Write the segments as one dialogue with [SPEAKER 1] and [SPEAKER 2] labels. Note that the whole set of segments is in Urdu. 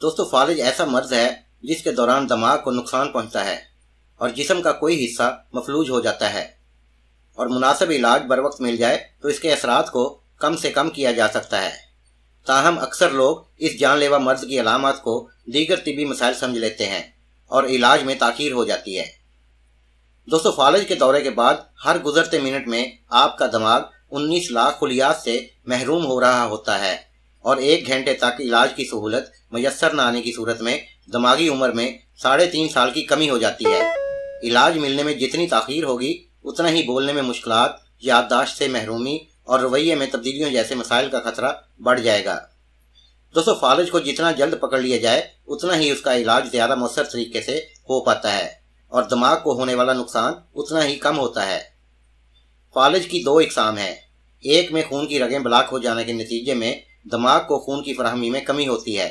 [SPEAKER 1] دوستو فالج ایسا مرض ہے جس کے دوران دماغ کو نقصان پہنچتا ہے اور جسم کا کوئی حصہ مفلوج ہو جاتا ہے، اور مناسب علاج بر وقت مل جائے تو اس کے اثرات کو کم سے کم کیا جا سکتا ہے۔ تاہم اکثر لوگ اس جان لیوا مرض کی علامات کو دیگر طبی مسائل سمجھ لیتے ہیں اور علاج میں تاخیر ہو جاتی ہے۔ دوستو فالج کے دورے کے بعد ہر گزرتے منٹ میں آپ کا دماغ 19 لاکھ خلیات سے محروم ہو رہا ہوتا ہے، اور 1 گھنٹے تک علاج کی سہولت میسر نہ آنے کی صورت میں دماغی عمر میں 3.5 سال کی کمی ہو جاتی ہے۔ علاج ملنے میں جتنی تاخیر ہوگی اتنا ہی بولنے میں مشکلات، یادداشت سے محرومی اور رویے میں تبدیلیوں جیسے مسائل کا خطرہ بڑھ جائے گا۔ دوستو فالج کو جتنا جلد پکڑ لیا جائے اتنا ہی اس کا علاج زیادہ مؤثر طریقے سے ہو پاتا ہے اور دماغ کو ہونے والا نقصان اتنا ہی کم ہوتا ہے۔ فالج کی 2 اقسام ہیں۔ ایک میں خون کی رگیں بلاک ہو جانے کے نتیجے میں دماغ کو خون کی فراہمی میں کمی ہوتی ہے۔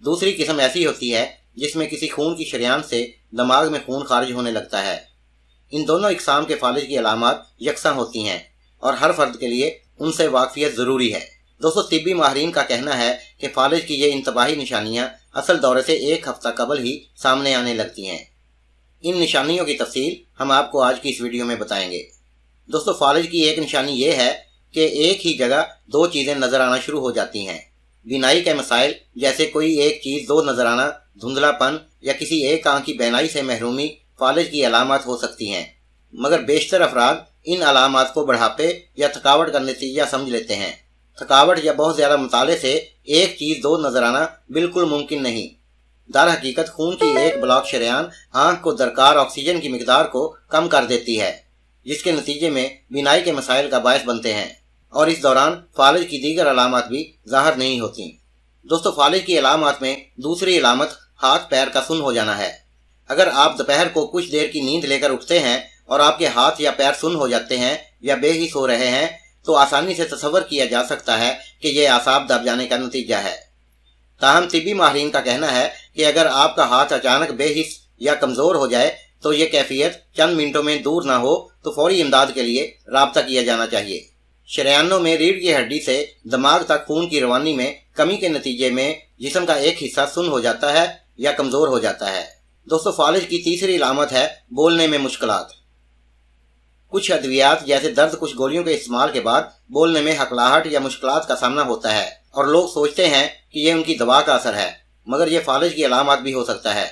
[SPEAKER 1] دوسری قسم ایسی ہوتی ہے جس میں کسی خون کی شریان سے دماغ میں خون خارج ہونے لگتا ہے۔ ان دونوں اقسام کے فالج کی علامات یکساں ہوتی ہیں اور ہر فرد کے لیے ان سے واقفیت ضروری ہے۔ دوستو طبی ماہرین کا کہنا ہے کہ فالج کی یہ انتباہی نشانیاں اصل دورے سے 1 ہفتہ قبل ہی سامنے آنے لگتی ہیں۔ ان نشانیوں کی تفصیل ہم آپ کو آج کی اس ویڈیو میں بتائیں گے۔ دوستو فالج کی ایک نشانی یہ ہے کہ ایک ہی جگہ 2 چیزیں نظر آنا شروع ہو جاتی ہیں۔ بینائی کے مسائل جیسے کوئی ایک چیز 2 نظر آنا، دھندلا پن یا کسی ایک آنکھ کی بینائی سے محرومی فالج کی علامات ہو سکتی ہیں، مگر بیشتر افراد ان علامات کو بڑھاپے یا تھکاوٹ کا نتیجہ سمجھ لیتے ہیں۔ تھکاوٹ یا بہت زیادہ مطالعے سے ایک چیز 2 نظر آنا بالکل ممکن نہیں۔ در حقیقت خون کی ایک بلاک شریان آنکھ کو درکار آکسیجن کی مقدار کو کم کر دیتی ہے، جس کے نتیجے میں بینائی کے مسائل کا باعث بنتے ہیں، اور اس دوران فالج کی دیگر علامات بھی ظاہر نہیں ہوتی۔ دوستو فالج کی علامات میں دوسری علامت ہاتھ پیر کا سن ہو جانا ہے۔ اگر آپ دوپہر کو کچھ دیر کی نیند لے کر اٹھتے ہیں اور آپ کے ہاتھ یا پیر سن ہو جاتے ہیں یا بے حس ہو رہے ہیں تو آسانی سے تصور کیا جا سکتا ہے کہ یہ اعصاب دب جانے کا نتیجہ ہے۔ تاہم طبی ماہرین کا کہنا ہے کہ اگر آپ کا ہاتھ اچانک بے حس یا کمزور ہو جائے تو یہ کیفیت چند منٹوں میں دور نہ ہو تو فوری امداد کے لیے رابطہ کیا جانا چاہیے۔ شریانوں میں ریڑھ کی ہڈی سے دماغ تک خون کی روانی میں کمی کے نتیجے میں جسم کا ایک حصہ سن ہو جاتا ہے یا کمزور ہو جاتا ہے۔ دوستو فالج کی تیسری علامت ہے بولنے میں مشکلات۔ کچھ ادویات جیسے درد کش گولیوں کے استعمال کے بعد بولنے میں ہکلاہٹ یا مشکلات کا سامنا ہوتا ہے، اور لوگ سوچتے ہیں کہ یہ ان کی دوا کا اثر ہے، مگر یہ فالج کی علامات بھی ہو سکتا ہے۔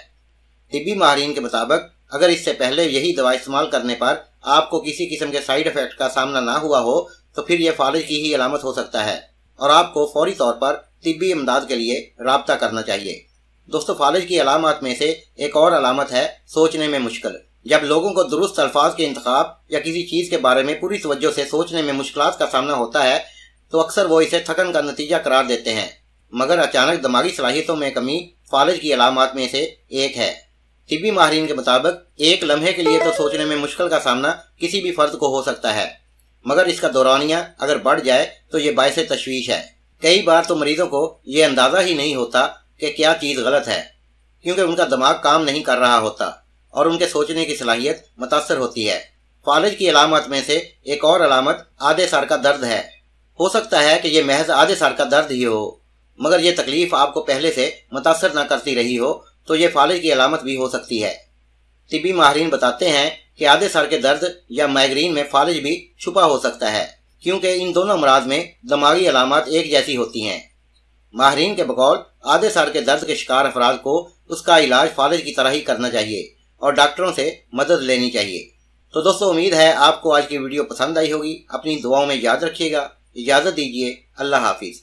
[SPEAKER 1] طبی ماہرین کے مطابق اگر اس سے پہلے یہی دوا استعمال کرنے پر آپ کو کسی قسم کے سائیڈ افیکٹ کا سامنا نہ ہوا ہو تو پھر یہ فالج کی ہی علامت ہو سکتا ہے اور آپ کو فوری طور پر طبی امداد کے لیے رابطہ کرنا چاہیے۔ دوستو فالج کی علامات میں سے ایک اور علامت ہے سوچنے میں مشکل۔ جب لوگوں کو درست الفاظ کے انتخاب یا کسی چیز کے بارے میں پوری توجہ سے سوچنے میں مشکلات کا سامنا ہوتا ہے تو اکثر وہ اسے تھکن کا نتیجہ قرار دیتے ہیں، مگر اچانک دماغی صلاحیتوں میں کمی فالج کی علامات میں سے ایک ہے۔ طبی ماہرین کے مطابق ایک لمحے کے لیے تو سوچنے میں مشکل کا سامنا کسی بھی فرد کو ہو سکتا ہے، مگر اس کا دورانیہ اگر بڑھ جائے تو یہ باعث تشویش ہے۔ کئی بار تو مریضوں کو یہ اندازہ ہی نہیں ہوتا کہ کیا چیز غلط ہے، کیونکہ ان کا دماغ کام نہیں کر رہا ہوتا اور ان کے سوچنے کی صلاحیت متاثر ہوتی ہے۔ فالج کی علامات میں سے ایک اور علامت آدھے سر کا درد ہے۔ ہو سکتا ہے کہ یہ محض آدھے سر کا درد ہی ہو، مگر یہ تکلیف آپ کو پہلے سے متاثر نہ کرتی رہی ہو تو یہ فالج کی علامت بھی ہو سکتی ہے۔ طبی ماہرین بتاتے ہیں کہ آدھے سر کے درد یا مائیگرین میں فالج بھی چھپا ہو سکتا ہے، کیونکہ ان دونوں امراض میں دماغی علامات ایک جیسی ہوتی ہیں۔ ماہرین کے بقول آدھے سر کے درد کے شکار افراد کو اس کا علاج فالج کی طرح ہی کرنا چاہیے اور ڈاکٹروں سے مدد لینی چاہیے۔ تو دوستو امید ہے آپ کو آج کی ویڈیو پسند آئی ہوگی۔ اپنی دعاؤں میں یاد رکھیے گا۔ اجازت دیجیے، اللہ حافظ۔